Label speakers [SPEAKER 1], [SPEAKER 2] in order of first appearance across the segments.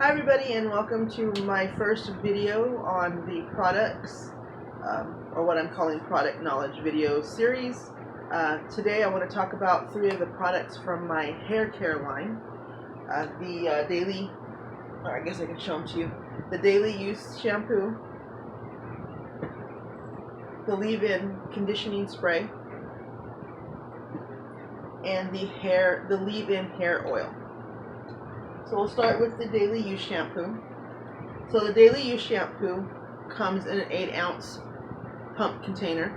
[SPEAKER 1] Hi everybody, and welcome to my first video on the products, or what I'm calling product knowledge video series. Today I want to talk about 3 of the products from my hair care line. The daily, or I guess I can show them to you, the daily use shampoo, the leave-in conditioning spray, and the leave-in hair oil. So we'll start with the daily use shampoo. So the daily use shampoo comes in an 8-ounce pump container.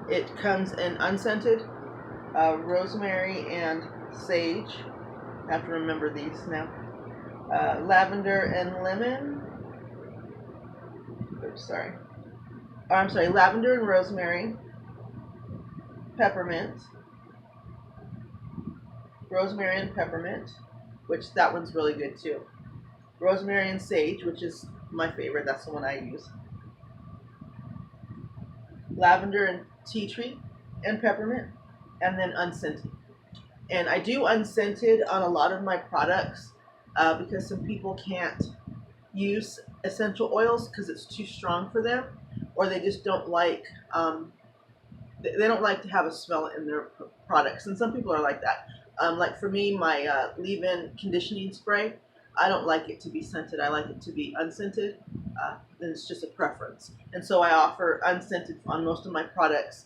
[SPEAKER 1] It comes in unscented, rosemary and sage. I have to remember these now. Lavender and lemon. Oops, sorry. Oh, I'm sorry. Lavender and rosemary. Peppermint. Rosemary and peppermint, which that one's really good too. Rosemary and sage, which is my favorite. That's the one I use. Lavender and tea tree and peppermint, and then unscented. And I do unscented on a lot of my products because some people can't use essential oils because it's too strong for them, or they just don't like they don't like to have a smell in their products. And some people are like that. Like for me, my leave-in conditioning spray, I don't like it to be scented. I like it to be unscented, and it's just a preference. And so I offer unscented on most of my products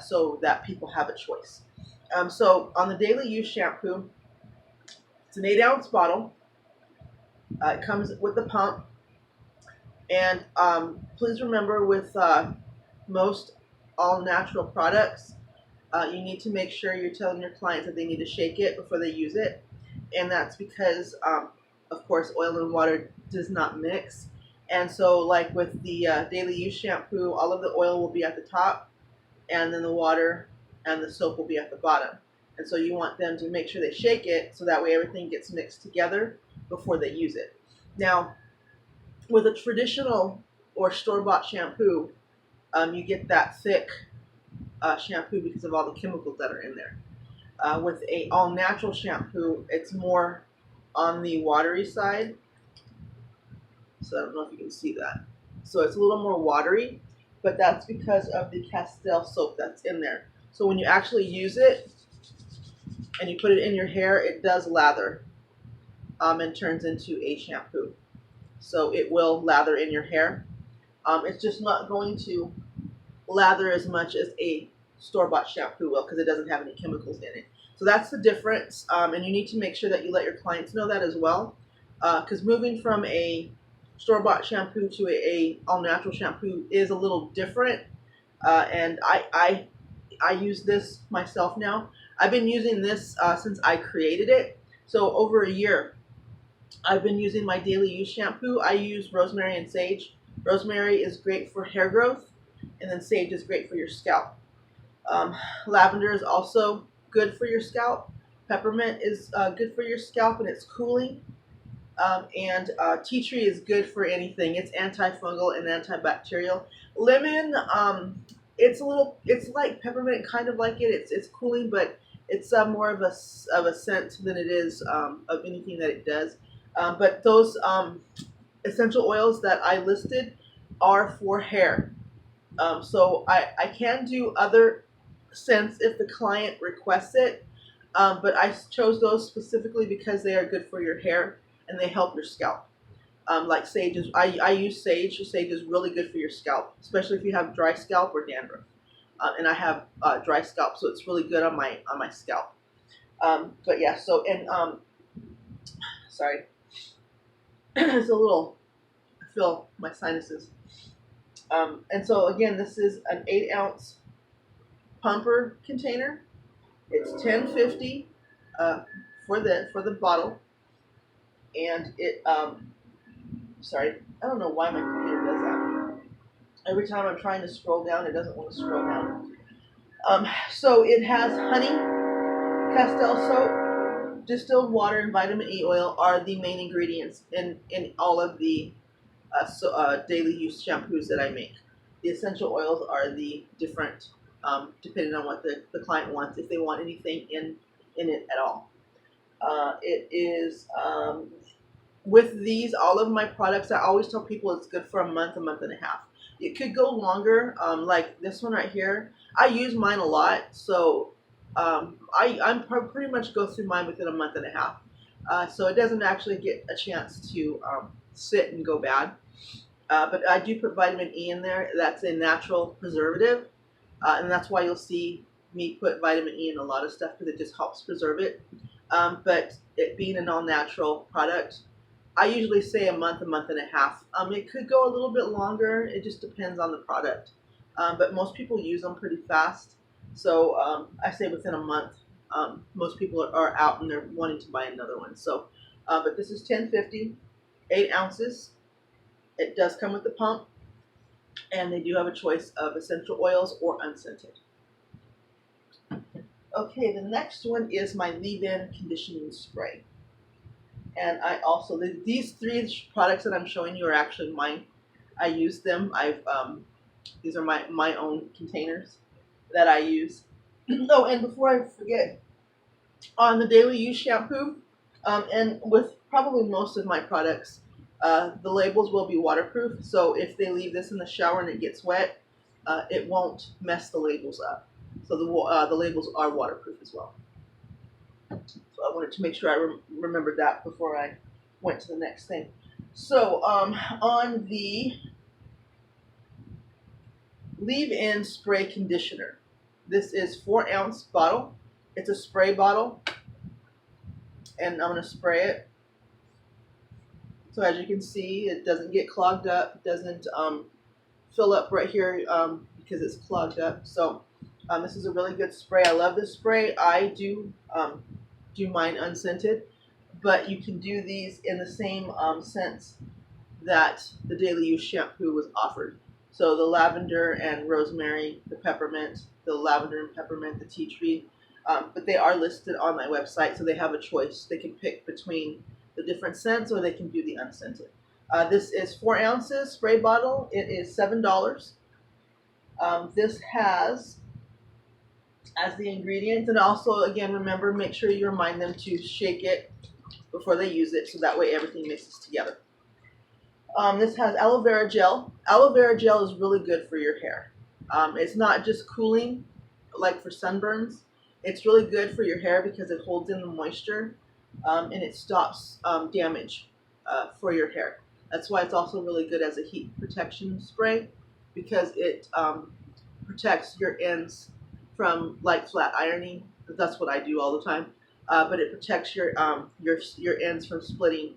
[SPEAKER 1] so that people have a choice. So on the daily use shampoo, it's an 8-ounce bottle. It comes with the pump. And please remember, with most all-natural products, you need to make sure you're telling your clients that they need to shake it before they use it. And that's because, of course, oil and water does not mix. And so, like with the daily use shampoo, all of the oil will be at the top, and then the water and the soap will be at the bottom. And so you want them to make sure they shake it so that way everything gets mixed together before they use it. Now, with a traditional or store-bought shampoo, you get that thick shampoo because of all the chemicals that are in there. With a all-natural shampoo, it's more on the watery side. So I don't know if you can see that. So it's a little more watery, but that's because of the Castile soap that's in there. So when you actually use it and you put it in your hair, it does lather and turns into a shampoo. So it will lather in your hair. It's just not going to lather as much as a store-bought shampoo will because it doesn't have any chemicals in it. So that's the difference, and you need to make sure that you let your clients know that as well, because moving from a store-bought shampoo to a all-natural shampoo is a little different, and I use this myself now. I've been using this since I created it, so over a year I've been using my daily use shampoo. I use rosemary and sage. Rosemary is great for hair growth, and then sage is great for your scalp. Lavender is also good for your scalp. Peppermint is good for your scalp, and it's cooling. And tea tree is good for anything. It's antifungal and antibacterial. Lemon, it's like peppermint, kind of like it. It's cooling, but it's more of a scent than it is of anything that it does. But those essential oils that I listed are for hair. So I can do other scents if the client requests it, but I chose those specifically because they are good for your hair and they help your scalp. Like sage is, I use sage. Sage is really good for your scalp, especially if you have dry scalp or dandruff. And I have dry scalp, so it's really good on my scalp. But yeah, so sorry, it's a little, I feel my sinuses. And so again, this is an 8-ounce pumper container. It's $10.50 for the bottle, and it sorry, I don't know why my computer does that. Every time I'm trying to scroll down, it doesn't want to scroll down. So it has honey, Castile soap, distilled water, and vitamin E oil are the main ingredients in all of the daily use shampoos that I make. The essential oils are the different, depending on what the client wants, if they want anything in it at all. It is with these, all of my products, I always tell people it's good for a month and a half. It could go longer, like this one right here. I use mine a lot, so I'm pretty much go through mine within a month and a half. So it doesn't actually get a chance to sit and go bad. But I do put vitamin E in there. That's a natural preservative, and that's why you'll see me put vitamin E in a lot of stuff because it just helps preserve it. But it being an all-natural product, I usually say a month and a half. It could go a little bit longer. It just depends on the product. But most people use them pretty fast. So I say within a month, most people are out and they're wanting to buy another one. So, but this is 1050, 8 ounces. It does come with the pump, and they do have a choice of essential oils or unscented. Okay, the next one is my leave-in conditioning spray. And I also, these three products that I'm showing you are actually mine. I use them. These are my own containers that I use. Oh, and before I forget, on the daily use shampoo, and with probably most of my products, the labels will be waterproof. So if they leave this in the shower and it gets wet, it won't mess the labels up. So the labels are waterproof as well. So I wanted to make sure I remembered that before I went to the next thing. So on the leave-in spray conditioner, this is 4-ounce bottle. It's a spray bottle, and I'm going to spray it. So as you can see, it doesn't get clogged up. It doesn't fill up right here because it's clogged up. So this is a really good spray. I love this spray. I do mine unscented, but you can do these in the same scents that the daily use shampoo was offered. So the lavender and rosemary, the peppermint, the lavender and peppermint, the tea tree, but they are listed on my website, so they have a choice. They can pick between the different scents, or they can do the unscented. This is 4 ounces spray bottle. It is $7. This has as the ingredients, and also again remember, make sure you remind them to shake it before they use it, so that way everything mixes together. This has aloe vera gel. Aloe vera gel is really good for your hair. It's not just cooling like for sunburns. It's really good for your hair because it holds in the moisture, and it stops damage for your hair. That's why it's also really good as a heat protection spray, because it protects your ends from light flat ironing. That's what I do all the time. But it protects your ends from splitting,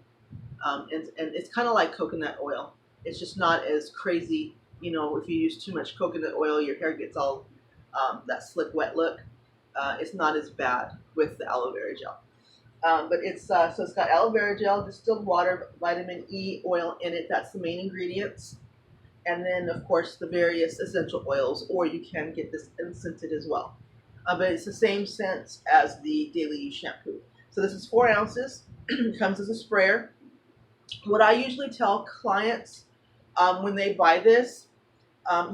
[SPEAKER 1] and it's kind of like coconut oil. It's just not as crazy. You know, if you use too much coconut oil, your hair gets all that slick, wet look. It's not as bad with the aloe vera gel. But it's so it's got aloe vera gel, distilled water, vitamin E oil in it. That's the main ingredients. And then, of course, the various essential oils, or you can get this unscented as well. But it's the same scent as the daily use shampoo. So this is 4 ounces. It comes as a sprayer. What I usually tell clients when they buy this,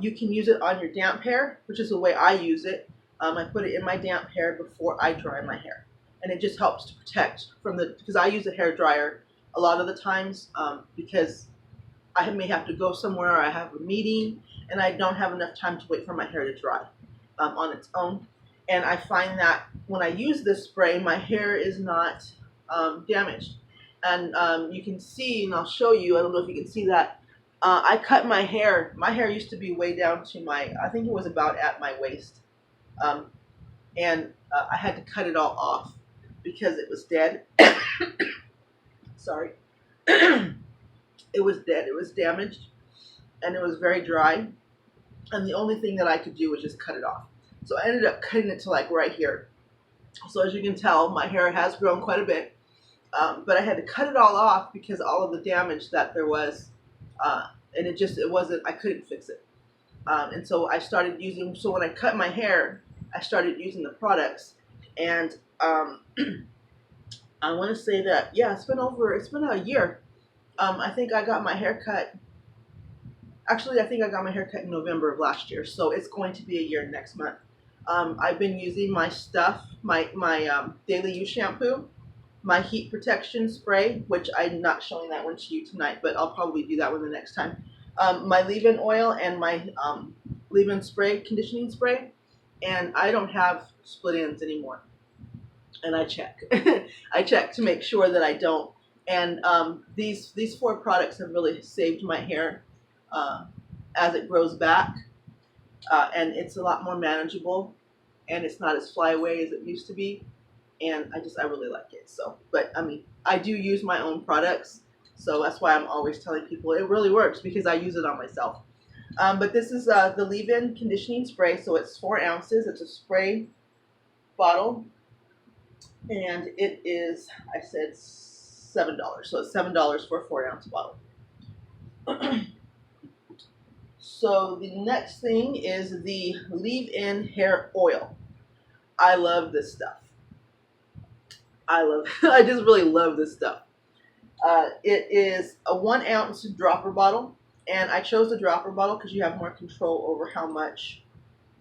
[SPEAKER 1] you can use it on your damp hair, which is the way I use it. I put it in my damp hair before I dry my hair. And it just helps to protect from because I use a hair dryer a lot of the times because I may have to go somewhere, or I have a meeting, and I don't have enough time to wait for my hair to dry on its own. And I find that when I use this spray, my hair is not damaged. And you can see, and I'll show you, I don't know if you can see that, I cut my hair. My hair used to be way down to I think it was about at my waist. And I had to cut it all off because it was dead. Sorry. It was dead. It was damaged, and it was very dry. And the only thing that I could do was just cut it off. So I ended up cutting it to like right here. So as you can tell, my hair has grown quite a bit, but I had to cut it all off because all of the damage that there was, and it wasn't. I couldn't fix it. And so I started using. So when I cut my hair, I started using the products, and I want to say that it's been a year. I think I got my hair cut. Actually, I think I got my hair cut in November of last year, so it's going to be a year next month. I've been using my stuff, my daily use shampoo, my heat protection spray, which I'm not showing that one to you tonight, but I'll probably do that one the next time. My leave-in oil and my leave-in spray, conditioning spray, and I don't have split ends anymore. And I check, I check to make sure that I don't. And these four products have really saved my hair as it grows back, and it's a lot more manageable, and it's not as fly away as it used to be, and I really like it. So, but I mean, I do use my own products, so that's why I'm always telling people it really works because I use it on myself. But this is the leave-in conditioning spray, so it's 4 ounces. It's a spray bottle, and it is, I said, $7. So it's $7 for a 4-ounce bottle. So the next thing is the leave-in hair oil. I love this stuff. I just really love this stuff. It is a 1-ounce dropper bottle, and I chose the dropper bottle because you have more control over how much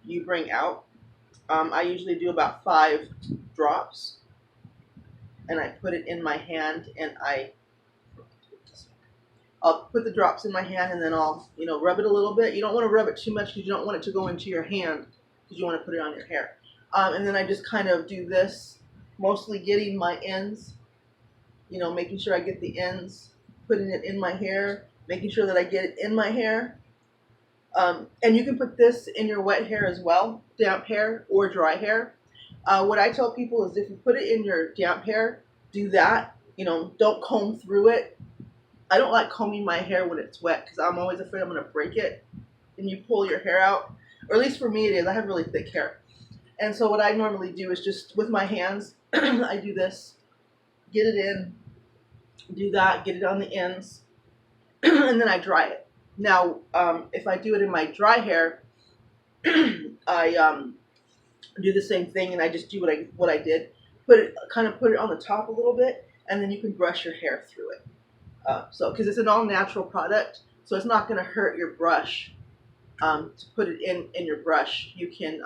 [SPEAKER 1] you bring out. I usually do about 5 drops, and I put it in my hand, and I'll put the drops in my hand, and then I'll rub it a little bit. You don't want to rub it too much because you don't want it to go into your hand because you want to put it on your hair. And then I just kind of do this, mostly getting my ends, making sure I get the ends, putting it in my hair, making sure that I get it in my hair. And you can put this in your wet hair as well, damp hair or dry hair. What I tell people is if you put it in your damp hair, do that. Don't comb through it. I don't like combing my hair when it's wet because I'm always afraid I'm going to break it and you pull your hair out. Or at least for me it is. I have really thick hair. And so what I normally do is just with my hands, I do this, get it in, do that, get it on the ends, and then I dry it. Now, if I do it in my dry hair, I do the same thing, and I just do what I did. Put it on the top a little bit, and then you can brush your hair through it. Because it's an all-natural product, so it's not going to hurt your brush to put it in your brush. You can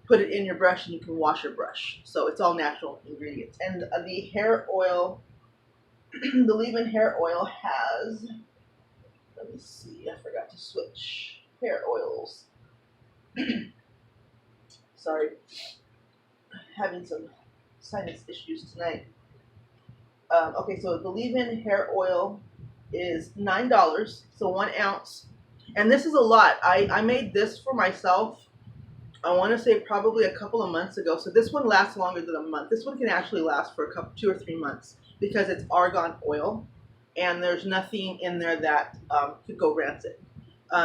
[SPEAKER 1] put it in your brush, and you can wash your brush. So it's all natural ingredients. And the hair oil, the leave-in hair oil has, let me see, I forgot to switch hair oils. Sorry, having some sinus issues tonight. Okay, so the leave-in hair oil is $9, so 1 ounce. And this is a lot. I made this for myself, I want to say probably a couple of months ago. So this one lasts longer than a month. This one can actually last for 2 or 3 months because it's argan oil, and there's nothing in there that could go rancid.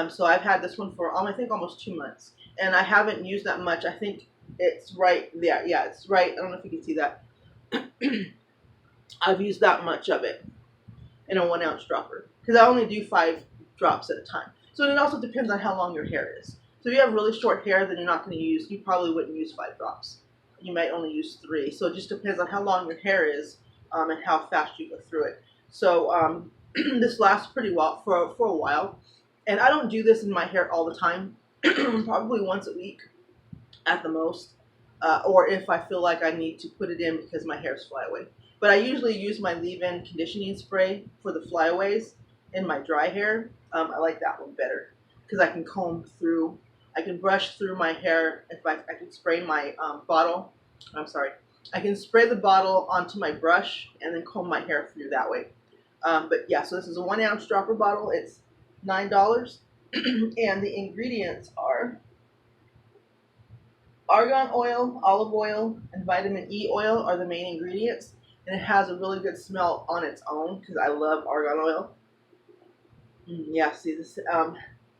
[SPEAKER 1] So I've had this one for, I think, almost 2 months. And I haven't used that much. I think it's right there. Yeah, it's right. I don't know if you can see that. I've used that much of it in a 1 ounce dropper because I only do 5 drops at a time. So it also depends on how long your hair is. So if you have really short hair, then you're not going to use, you probably wouldn't use 5 drops. You might only use 3. So it just depends on how long your hair is and how fast you go through it. So this lasts pretty well for a while. And I don't do this in my hair all the time, probably once a week at the most. Or if I feel like I need to put it in because my hair's flyaway. But I usually use my leave-in conditioning spray for the flyaways in my dry hair. I like that one better because I can comb through, I can brush through my hair. If I can spray my bottle, I can spray the bottle onto my brush and then comb my hair through that way. But yeah, so this is a 1 ounce dropper bottle. It's $9. And the ingredients are argan oil, olive oil, and vitamin E oil are the main ingredients. And it has a really good smell on its own because I love argan oil. Yeah, see this.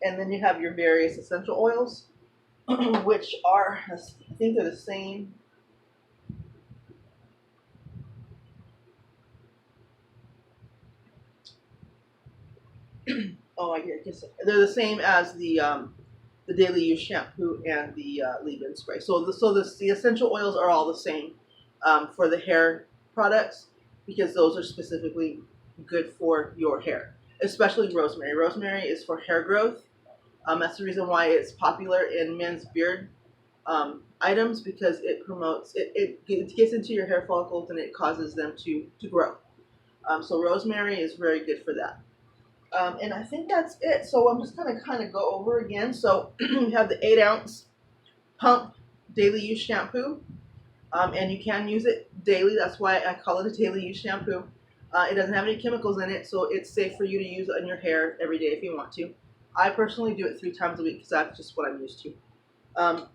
[SPEAKER 1] And then you have your various essential oils, which are, I think they're the same. Oh, I guess they're the same as the daily use shampoo and the leave-in spray. So the essential oils are all the same for the hair products because those are specifically good for your hair, especially rosemary. Rosemary is for hair growth. That's the reason why it's popular in men's beard items because it promotes it gets into your hair follicles and it causes them to grow. So rosemary is very good for that. And I think that's it. So I'm just going to kind of go over again. So we have the 8-ounce pump daily use shampoo, and you can use it daily. That's why I call it a daily use shampoo. It doesn't have any chemicals in it, so it's safe for you to use on your hair every day if you want to. I personally do it 3 times a week because that's just what I'm used to. Um,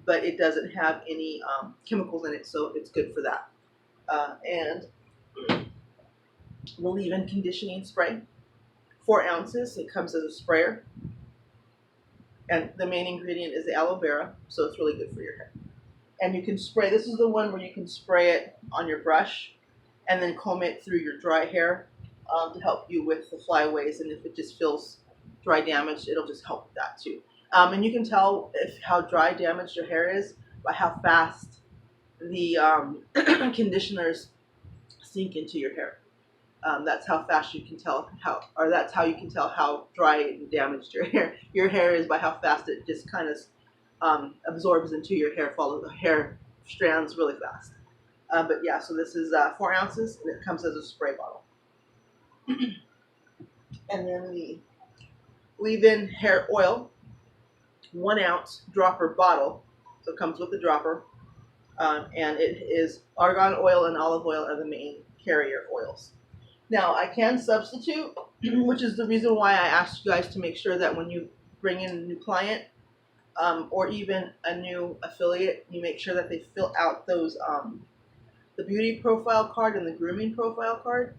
[SPEAKER 1] but it doesn't have any chemicals in it, so it's good for that. And the leave-in conditioning spray, 4 ounces. It comes as a sprayer, and the main ingredient is the aloe vera, so it's really good for your hair. And you can spray. This is the one where you can spray it on your brush, and then comb it through your dry hair to help you with the flyaways. And if it just feels dry damaged, it'll just help with that too. And you can tell how dry damaged your hair is by how fast the conditioners sink into your hair. That's how fast you can tell that's how you can tell how dry and damaged your hair is by how fast it just kind of absorbs into your hair, follow the hair strands really fast. But yeah, so this is 4 ounces, and it comes as a spray bottle. And then the leave-in hair oil, 1 ounce dropper bottle. So it comes with the dropper, and it is argan oil and olive oil are the main carrier oils. Now I can substitute, which is the reason why I asked you guys to make sure that when you bring in a new client or even a new affiliate, you make sure that they fill out those the beauty profile card and the grooming profile card,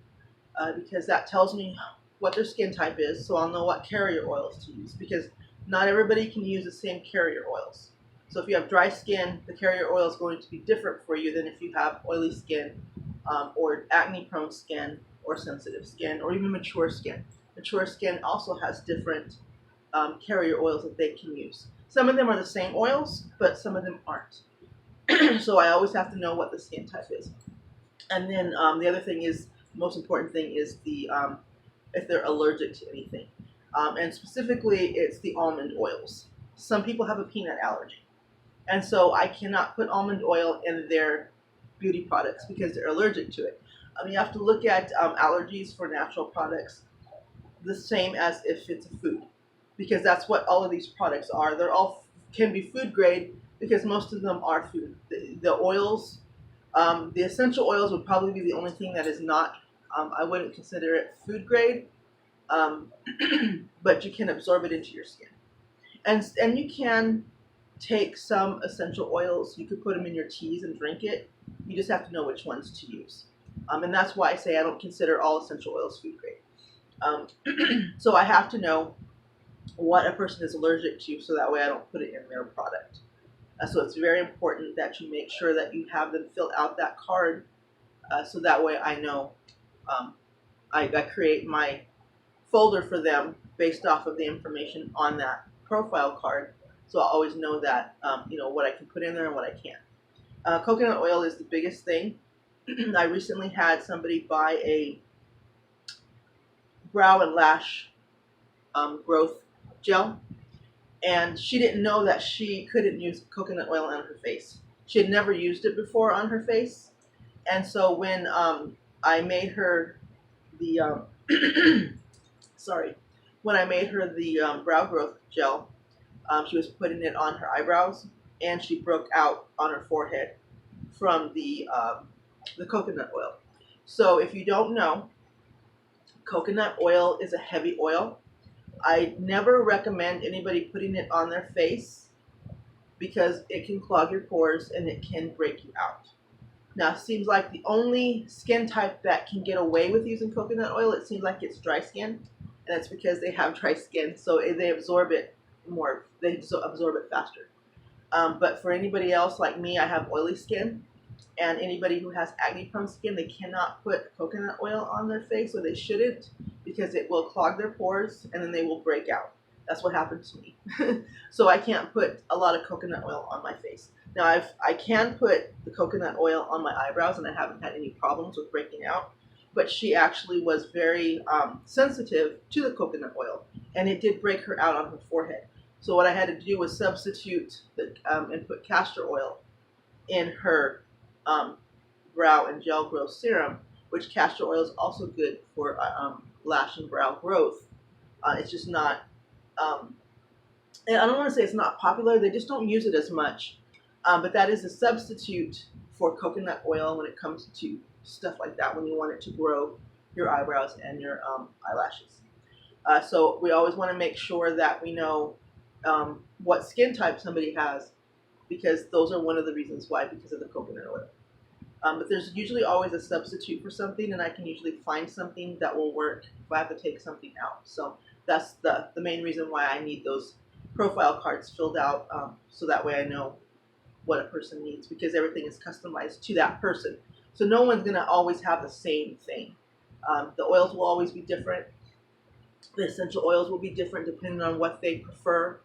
[SPEAKER 1] because that tells me what their skin type is, so I'll know what carrier oils to use, because not everybody can use the same carrier oils. So if you have dry skin, the carrier oil is going to be different for you than if you have oily skin or acne-prone skin or sensitive skin or even mature skin. Mature skin also has different carrier oils that they can use. Some of them are the same oils, but some of them aren't. So I always have to know what the skin type is. And then the other thing is, the most important thing is the if they're allergic to anything. And specifically, it's the almond oils. Some people have a peanut allergy. And so I cannot put almond oil in their beauty products because they're allergic to it. You have to look at allergies for natural products the same as if it's a food, because that's what all of these products are. They're all can be food grade because most of them are food. The oils, the essential oils would probably be the only thing that is not. I wouldn't consider it food grade, but you can absorb it into your skin, and you can take some essential oils. You could put them in your teas and drink it. You just have to know which ones to use. And that's why I say I don't consider all essential oils food grade. So I have to know what a person is allergic to, so that way I don't put it in their product. So it's very important that you make sure that you have them fill out that card, so that way I know. I create my folder for them based off of the information on that profile card, so I always know that what I can put in there and what I can't. Coconut oil is the biggest thing. I recently had somebody buy a brow and lash growth gel, and she didn't know that she couldn't use coconut oil on her face. She had never used it before on her face, and so when I made her the when I made her the brow growth gel, she was putting it on her eyebrows, and she broke out on her forehead from the coconut oil. So if you don't know, coconut oil is a heavy oil. I never recommend anybody putting it on their face because it can clog your pores and it can break you out. Now, it seems like the only skin type that can get away with using coconut oil, it seems like it's dry skin, and it's because they have dry skin, so they absorb it more. They absorb it faster. But for anybody else like me, I have oily skin, and anybody who has acne-prone skin, they cannot put coconut oil on their face, or they shouldn't, because it will clog their pores, and then they will break out. That's what happened to me. So I can't put a lot of coconut oil on my face. Now, I can put the coconut oil on my eyebrows, and I haven't had any problems with breaking out. But she actually was very sensitive to the coconut oil, and it did break her out on her forehead. So what I had to do was substitute and put castor oil in her um, brow and gel growth serum, which castor oil is also good for lash and brow growth. It's just not, um, and I don't want to say it's not popular, they just don't use it as much. But that is a substitute for coconut oil when it comes to stuff like that, when you want it to grow your eyebrows and your eyelashes. So we always want to make sure that we know what skin type somebody has, because those are one of the reasons why, because of the coconut oil. But there's usually always a substitute for something, and I can usually find something that will work if I have to take something out. So that's the main reason why I need those profile cards filled out, so that way I know what a person needs, because everything is customized to that person. So no one's going to always have the same thing. The oils will always be different. The essential oils will be different depending on what they prefer.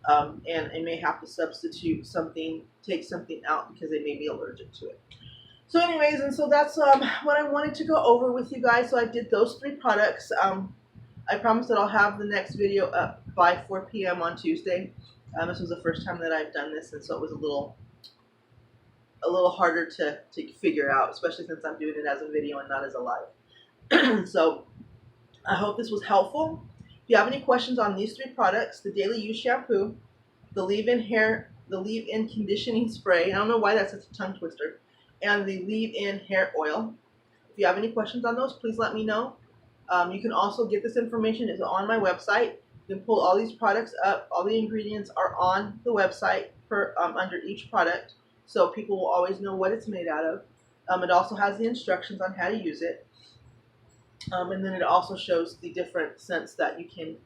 [SPEAKER 1] And I may have to substitute something, take something out because they may be allergic to it. So anyways, and so that's what I wanted to go over with you guys. So I did those 3 products. I promise that I'll have the next video up by 4 p.m. on Tuesday. This was the first time that I've done this, and so it was a little harder to figure out, especially since I'm doing it as a video and not as a live. So I hope this was helpful. If you have any questions on these 3 products, the Daily Use Shampoo, the leave-in conditioning spray, I don't know why that's such a tongue twister, and the leave-in hair oil. If you have any questions on those, please let me know. You can also get this information. It's on my website. You can pull all these products up. All the ingredients are on the website under each product, so people will always know what it's made out of. It also has the instructions on how to use it. And then it also shows the different scents that you can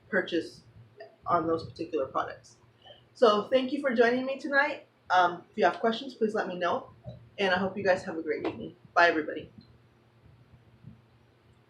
[SPEAKER 1] purchase on those particular products. So thank you for joining me tonight. If you have questions, please let me know. And I hope you guys have a great evening. Bye, everybody.